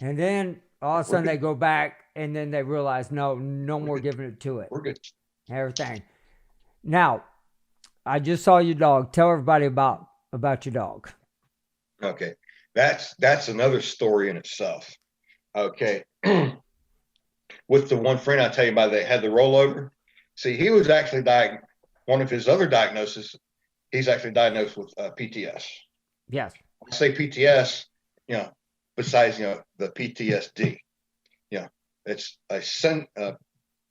And then all of a We're sudden they good. go back and then they realize, no, no We're more good. giving it to it. We're good. Everything. Now, I just saw your dog. Tell everybody about your dog. Okay. That's another story in itself. Okay. With the one friend I tell you about that had the rollover. See, he was actually one of his other diagnoses. He's actually diagnosed with PTS. Yes. I say PTS, you know, besides the PTSD, you know, it's a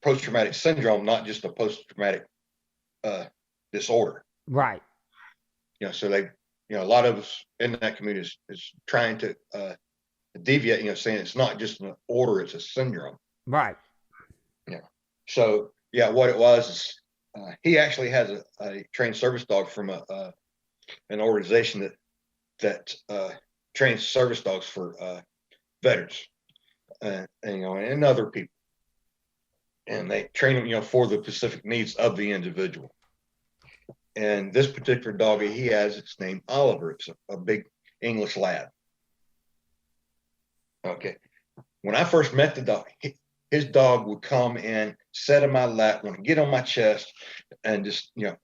post traumatic syndrome, not just a post traumatic uh, disorder. Right. So a lot of us in that community is trying to deviate, saying it's not just an order, it's a syndrome. Right. Yeah. So yeah, what it was is he actually has a trained service dog from an organization that trains service dogs for veterans and other people, and they train them for the specific needs of the individual. And this particular dog he has, it's named Oliver. It's a big English lab. Okay. When I first met the dog, his dog would come and sit in my lap, want to get on my chest, and just, it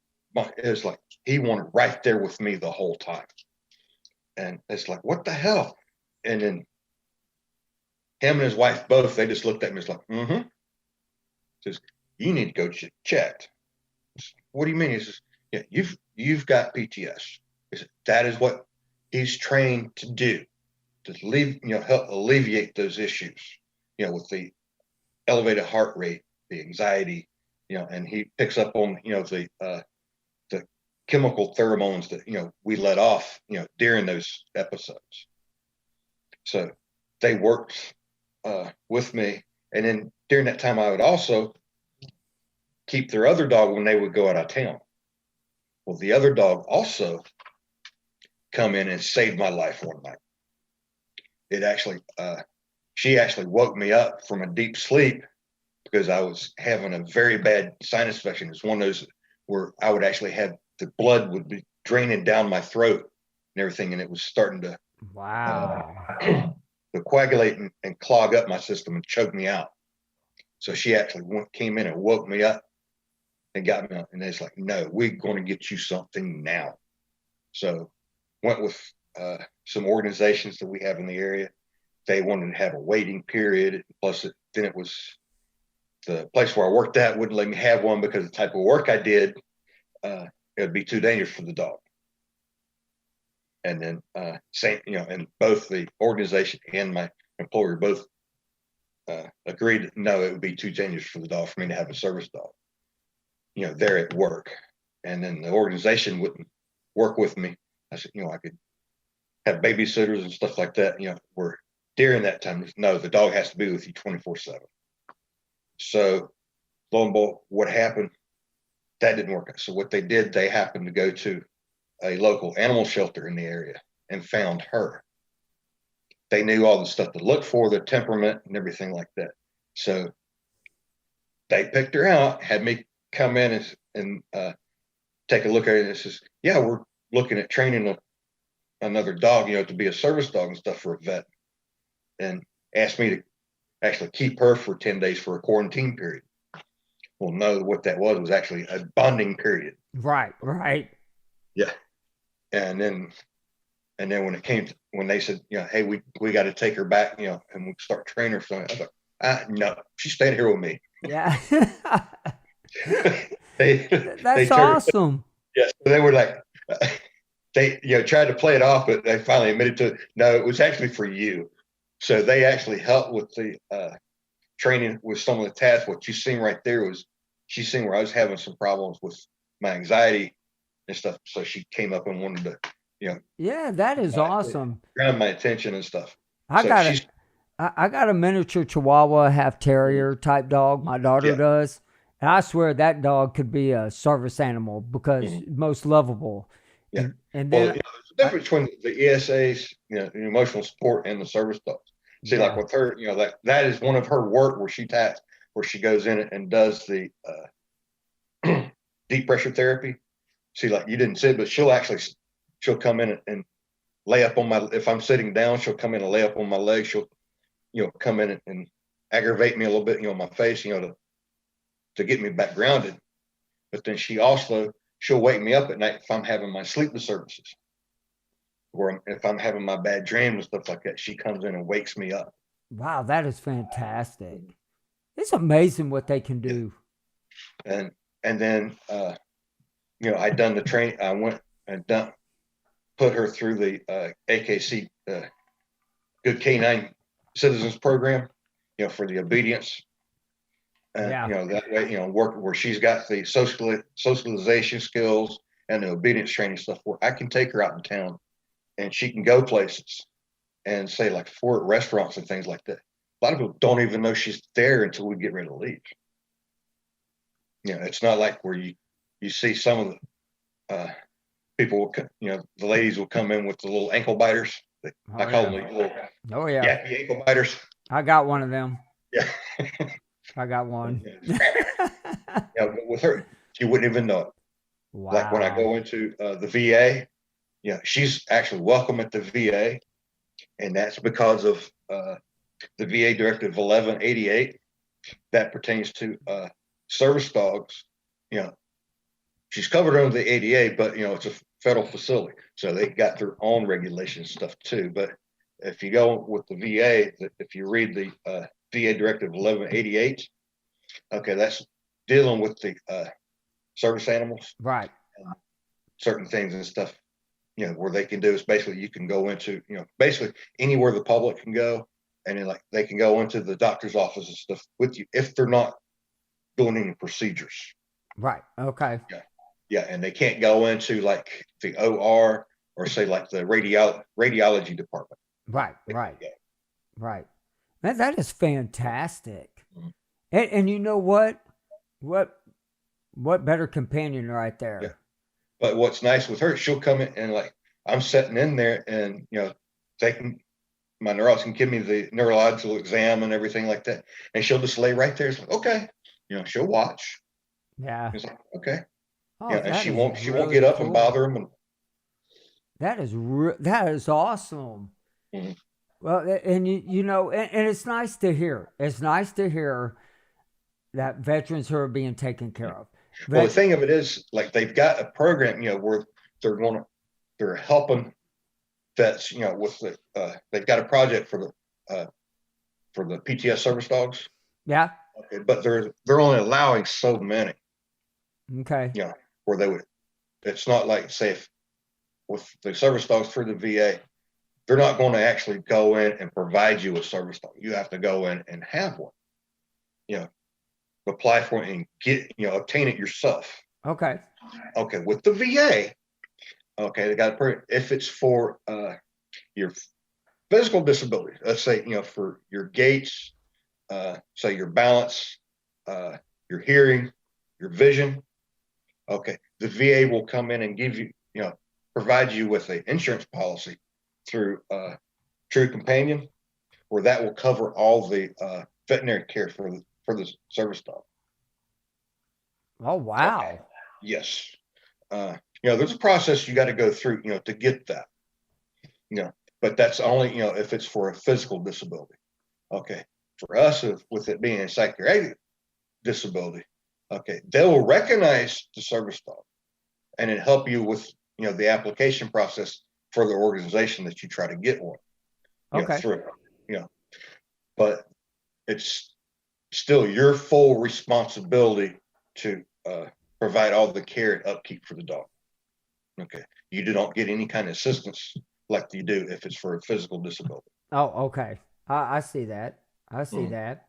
was like he wanted right there with me the whole time. And it's like, what the hell? And then him and his wife both, they just looked at me. It's like, mm-hmm. Says, you need to go get checked. Says, what do you mean? He says, yeah, you've got PTS. He said, that is what he's trained to do, to help alleviate those issues, with the elevated heart rate, the anxiety, and he picks up on, the chemical pheromones that, we let off, during those episodes. So they worked with me. And then during that time, I would also keep their other dog when they would go out of town. Well, the other dog also come in and saved my life one night. It actually, she actually woke me up from a deep sleep because I was having a very bad sinus infection. It's one of those where I would actually have the blood would be draining down my throat and everything, and it was starting Wow. to coagulate and clog up my system and choke me out. So she actually came in and woke me up and got me up. And it's like, no, we're going to get you something now. So went with some organizations that we have in the area. They wanted to have a waiting period. Plus, then it was the place where I worked at wouldn't let me have one because the type of work I did, it would be too dangerous for the dog. And then same, and both the organization and my employer both agreed, no, it would be too dangerous for the dog for me to have a service dog, there at work. And then the organization wouldn't work with me. I said, I could have babysitters and stuff like that, where during that time, no, the dog has to be with you 24/7. So lo and behold, what happened? That didn't work out. So what they did, they happened to go to a local animal shelter in the area and found her. They knew all the stuff to look for, the temperament and everything like that. So they picked her out, had me come in and take a look at it. And it says, yeah, we're looking at training another dog, to be a service dog and stuff for a vet. And asked me to actually keep her for 10 days for a quarantine period. Well, no, what that was actually a bonding period. Right. Right. Yeah. And then when they said, hey, we got to take her back, and we start training her. So I was like, no, she's staying here with me. Yeah. They That's turned, awesome. yeah, so they were like, they, tried to play it off, but they finally admitted to it. No, it was actually for you. So they actually helped with the training with some of the tasks. What you seen right there was she seen where I was having some problems with my anxiety and stuff. So she came up and wanted to, you know, Yeah, that is awesome. ground my attention and stuff. I So got a she's, I got a miniature Chihuahua half terrier type dog. My daughter yeah, does. And I swear that dog could be a service animal because mhm, most lovable. yeah. And Well, then there's a I, difference between the ESAs, the emotional support, and the service dogs. See, like yeah. with her, that is one of her work where she goes in and does the deep pressure therapy. See, like you didn't say, but she'll come in and lay up on my, if I'm sitting down, she'll come in and lay up on my leg. She'll come in and aggravate me a little bit, my face, to get me back grounded. But then she'll wake me up at night if I'm having my sleep disturbances, or if I'm having my bad dreams and stuff like that. She comes in and wakes me up. Wow, that is fantastic. It's amazing what they can do. And then I done the training. I went and put her through the AKC Good Canine Citizens Program, for the obedience. And that way, work where she's got the socialization skills and the obedience training stuff, where I can take her out in town and she can go places and say, like, for restaurants and things like that. A lot of people don't even know she's there until we get ready to leave. It's not like where you see some of the people, the ladies will come in with the little ankle biters. I call them the little yappy ankle biters. I got one of them. Yeah. I got one. But with her, she wouldn't even know it. Wow. Like when I go into the VA, she's actually welcome at the VA, and that's because of the VA Directive 1188 that pertains to service dogs. She's covered under the ADA, but it's a federal facility, so they got their own regulations stuff too. But if you go with the VA, if you read the VA Directive 1188, okay, that's dealing with the service animals, right? Certain things and stuff, where they can do is basically you can go into, basically anywhere the public can go, and then like they can go into the doctor's office and stuff with you if they're not doing any procedures. Right. Okay. Yeah, and they can't go into like the OR or say like the radiology department. Right. Right. That is fantastic. Mm-hmm. And you know what better companion right there. Yeah. But what's nice with her, she'll come in and like I'm sitting in there, and my neurologist can give me the neurological exam and everything like that, and she'll just lay right there. It's like, okay, she'll watch. Yeah. It's like, okay. Oh, and she won't get up and bother him. That is awesome. Mm-hmm. Well, and and it's nice to hear. It's nice to hear that veterans who are being taken care of. Well, the thing of it is, like, they've got a program, where they're helping vets, with they've got a project for the PTS service dogs. Yeah. Okay, but they're only allowing so many. Okay. Where it's not like, say, with the service dogs through the VA, they're not going to actually go in and provide you a service dog. You have to go in and have one. Apply for it and get, obtain it yourself. Okay. Okay. With the VA, okay, they got if it's for your physical disability, let's say, for your gaits, say your balance, your hearing, your vision. Okay, the VA will come in and give you, provide you with an insurance policy through True Companion, where that will cover all the veterinary care for the service dog. Oh, wow. Okay. Yes. There's a process you got to go through, to get that. But that's only, if it's for a physical disability. Okay. For us, with it being a psychiatric disability, okay, they will recognize the service dog and then help you with, the application process for the organization that you try to get one. Through. But it's still your full responsibility to provide all the care and upkeep for the dog. Okay. You don't get any kind of assistance like you do if it's for a physical disability. Oh, okay. I see that. I see that.